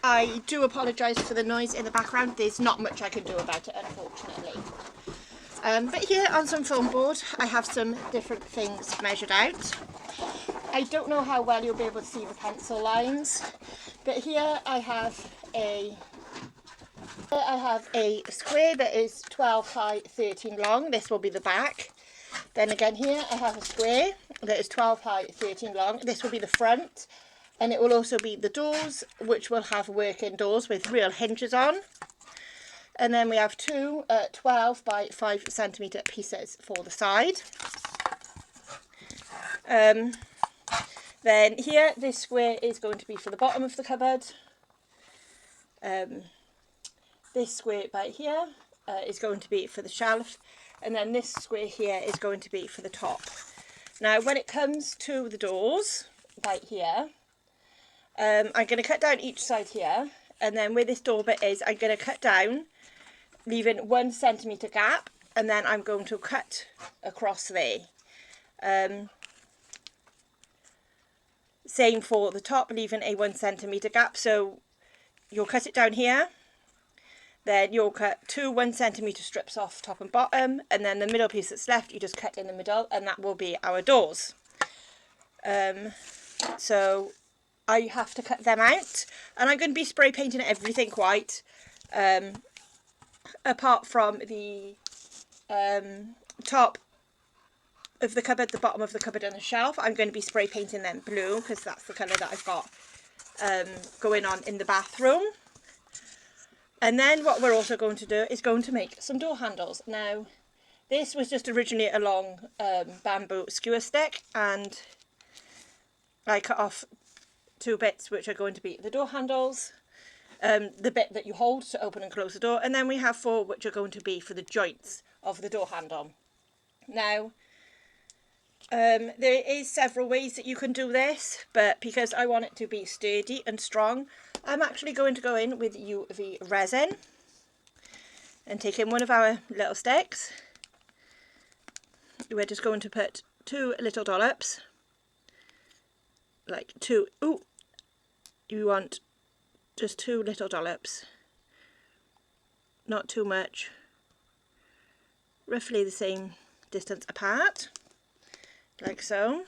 I do apologise for the noise in the background. There's not much I can do about it, unfortunately. But here on some foam board, I have some different things measured out. I don't know how well you'll be able to see the pencil lines, but here I have a square that is 12 high, 13 long. This will be the back. Then again here I have a square that is 12 high, 13 long. This will be the front, and it will also be the doors, which will have working doors with real hinges on. And then we have two 12 by 5 centimetre pieces for the side. Then here, this square is going to be for the bottom of the cupboard. This square by here is going to be for the shelf. And then this square here is going to be for the top. Now, when it comes to the doors, right here, I'm going to cut down each side here. And then where this door bit is, I'm going to cut down, leaving 1 centimetre gap. And then I'm going to cut across there. Same for the top, leaving a 1 centimetre gap. So you'll cut it down here. Then you'll cut 2 1 centimetre strips off top and bottom, and then the middle piece that's left you just cut in the middle, and that will be our doors. So I have to cut them out, and I'm going to be spray painting everything white, apart from the top of the cupboard, the bottom of the cupboard and the shelf. I'm going to be spray painting them blue because that's the colour that I've got going on in the bathroom. And then what we're also going to do is going to make some door handles. Now, this was just originally a long bamboo skewer stick, and I cut off 2 bits which are going to be the door handles, the bit that you hold to open and close the door, and then we have 4 which are going to be for the joints of the door handle. Now, there is several ways that you can do this, but because I want it to be sturdy and strong, I'm actually going to go in with UV resin and take in one of our little sticks. We're just going to put 2 little dollops, like 2, you want just 2 little dollops, not too much, roughly the same distance apart, like so.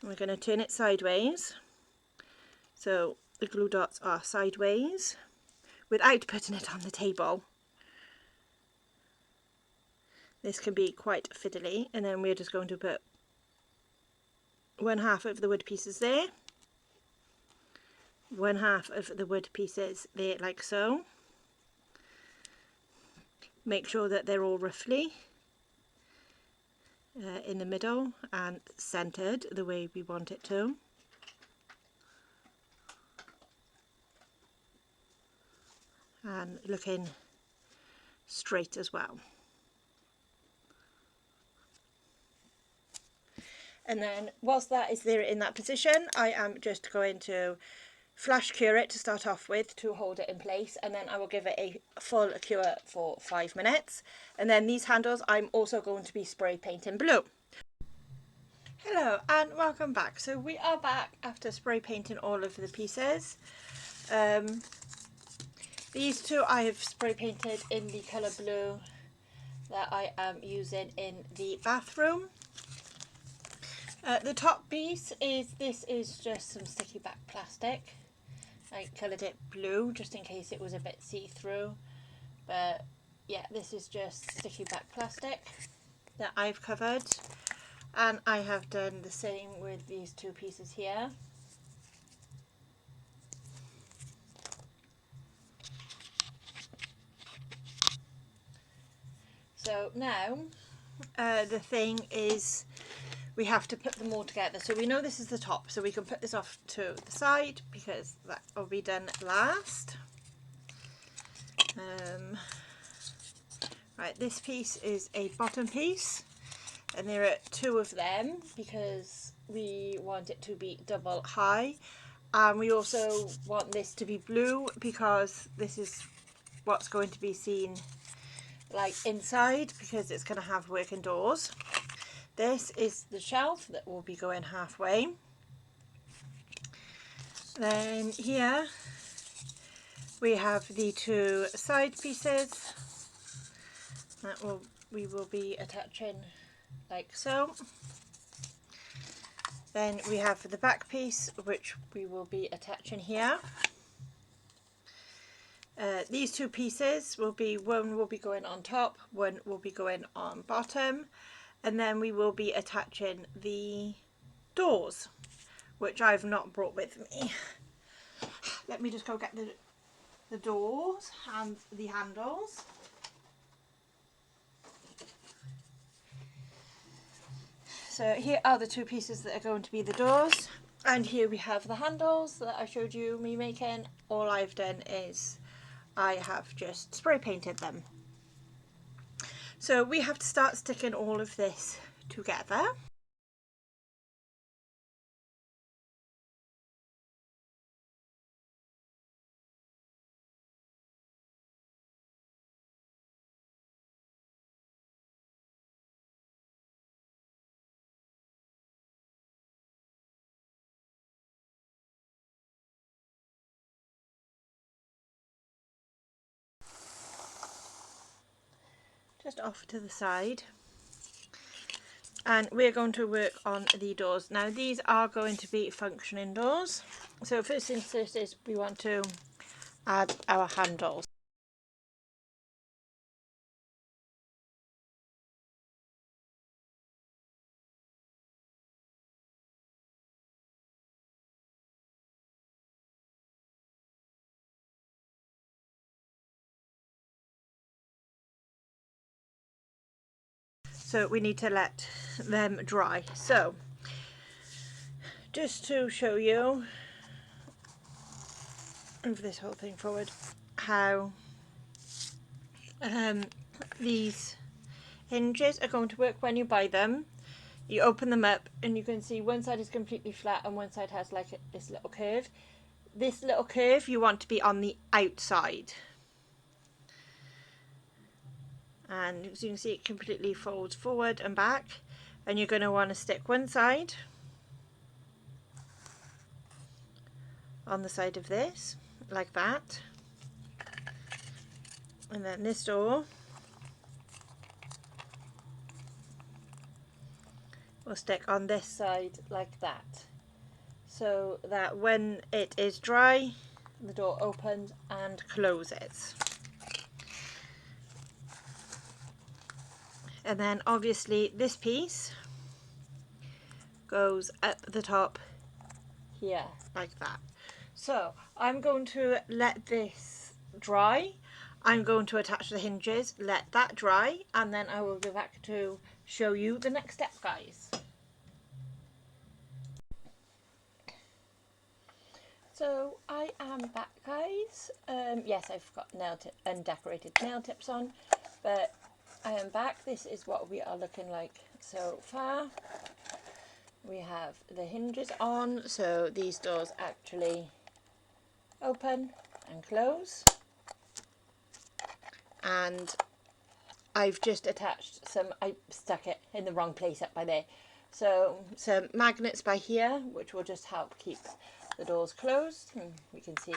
And we're going to turn it sideways, so the glue dots are sideways without putting it on the table. This can be quite fiddly, and then we're just going to put 1/2 of the wood pieces there, 1/2 of the wood pieces there, like so. Make sure that they're all roughly in the middle and centered the way we want it to. And looking straight as well. And then whilst that is there in that position, I am just going to flash cure it to start off with to hold it in place, and then I will give it a full cure for 5 minutes. And then these handles I'm also going to be spray painting blue. Hello and welcome back. So we are back after spray painting all of the pieces. These 2 I have spray painted in the colour blue that I am using in the bathroom. The top piece this is just some sticky back plastic. I coloured it blue just in case it was a bit see-through, but yeah, this is just sticky back plastic that I've covered, and I have done the same with these 2 pieces here. So now the thing is we have to put them all together. So we know this is the top, so we can put this off to the side because that will be done last. Right, this piece is a bottom piece, and there are 2 of them because we want it to be double high, and we also want this to be blue because this is what's going to be seen like inside, because it's going to have working doors. This is the shelf that will be going halfway. Then here We have the two side pieces that we will be attaching like so. Then we have the back piece, which we will be attaching here. These two pieces will be, one will be going on top, one will be going on bottom, and then we will be attaching the doors, which I've not brought with me. Let me just go get the doors and the handles. So here are the two pieces that are going to be the doors, and here we have the handles that I showed you me making. All I've done is I have just spray painted them. So we have to start sticking all of this together. Just off to the side, and we're going to work on the doors. Now these are going to be functioning doors, so first things first is we want to add our handles. So we need to let them dry. So just to show you, move this whole thing forward, how these hinges are going to work when you buy them. You open them up and you can see one side is completely flat and one side has like this little curve. This little curve you want to be on the outside. And as you can see, it completely folds forward and back, and you're going to want to stick one side on the side of this like that, and then this door will stick on this side like that, so that when it is dry the door opens and closes. And then obviously this piece goes up the top here like that. So I'm going to let this dry. I'm going to attach the hinges, let that dry, and then I will go back to show you the next step, guys. So I am back, guys. Yes, I've got undecorated nail tips on, but I am back. This is what we are looking like so far. We have the hinges on, so these doors actually open and close. And I've just attached I stuck it in the wrong place up by there. So some magnets by here, which will just help keep the doors closed. And you can see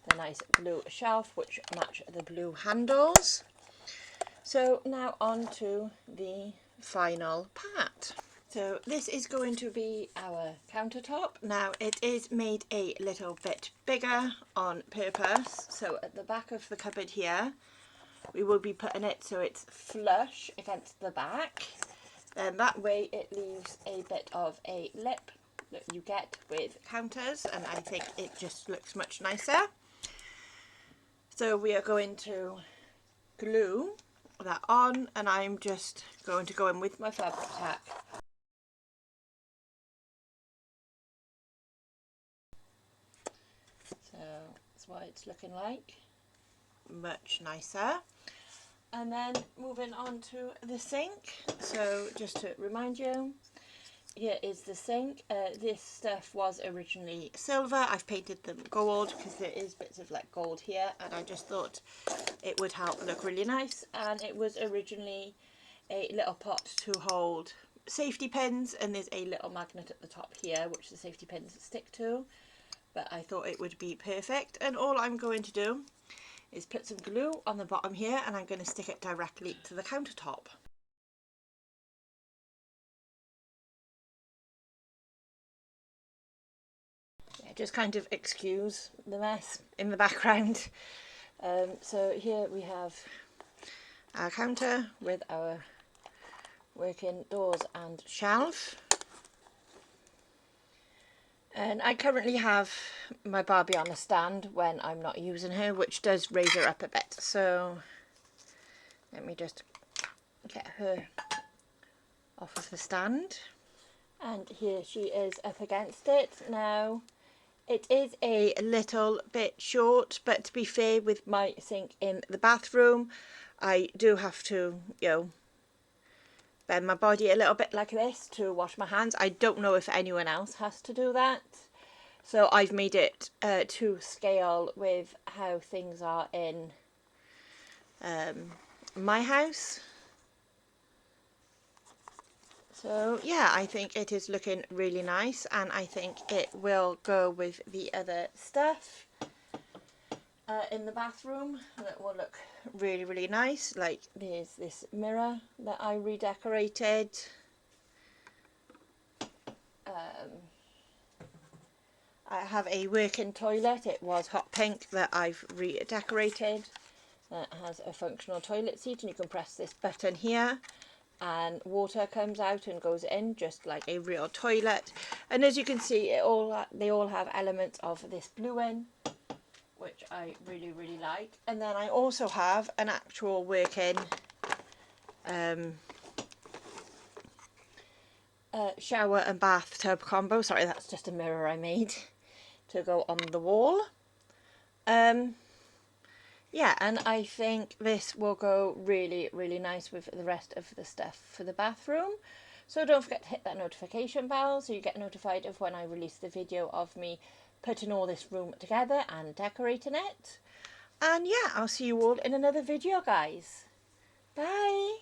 the nice blue shelf, which match the blue handles. So now on to the final part. So this is going to be our countertop. Now it is made a little bit bigger on purpose. So at the back of the cupboard here, we will be putting it so it's flush against the back. And that way it leaves a bit of a lip that you get with counters, and I think it just looks much nicer. So we are going to glue that on, and I'm just going to go in with my fabric tack. So that's what it's looking like, much nicer. And then moving on to the sink. So just to remind you, here is the sink. This stuff was originally silver. I've painted them gold because there is bits of like gold here, and I just thought it would help look really nice. And it was originally a little pot to hold safety pins, and there's a little magnet at the top here which the safety pins stick to. but I thought it would be perfect. And all I'm going to do is put some glue on the bottom here, and I'm going to stick it directly to the countertop. Yeah, just kind of excuse the mess in the background. So here we have our counter with our working doors and shelf. And I currently have my Barbie on a stand when I'm not using her, which does raise her up a bit. So let me just get her off of the stand. And here she is up against it. Now, it is a little bit short, but to be fair, with my sink in the bathroom, I do have to, you know, bend my body a little bit like this to wash my hands. I don't know if anyone else has to do that. So I've made it to scale with how things are in my house. So yeah, I think it is looking really nice, and I think it will go with the other stuff in the bathroom that will look really, really nice. Like there's this mirror that I redecorated. I have a working toilet. It was hot pink that I've redecorated. It has a functional toilet seat, and you can press this button here and water comes out and goes in just like a real toilet. And as you can see, they all have elements of this blue in, which I really, really like. And then I also have an actual working shower and bathtub combo. Sorry, that's just a mirror I made to go on the wall. Yeah, and I think this will go really, really nice with the rest of the stuff for the bathroom. So don't forget to hit that notification bell so you get notified of when I release the video of me putting all this room together and decorating it. And yeah, I'll see you all in another video, guys. Bye!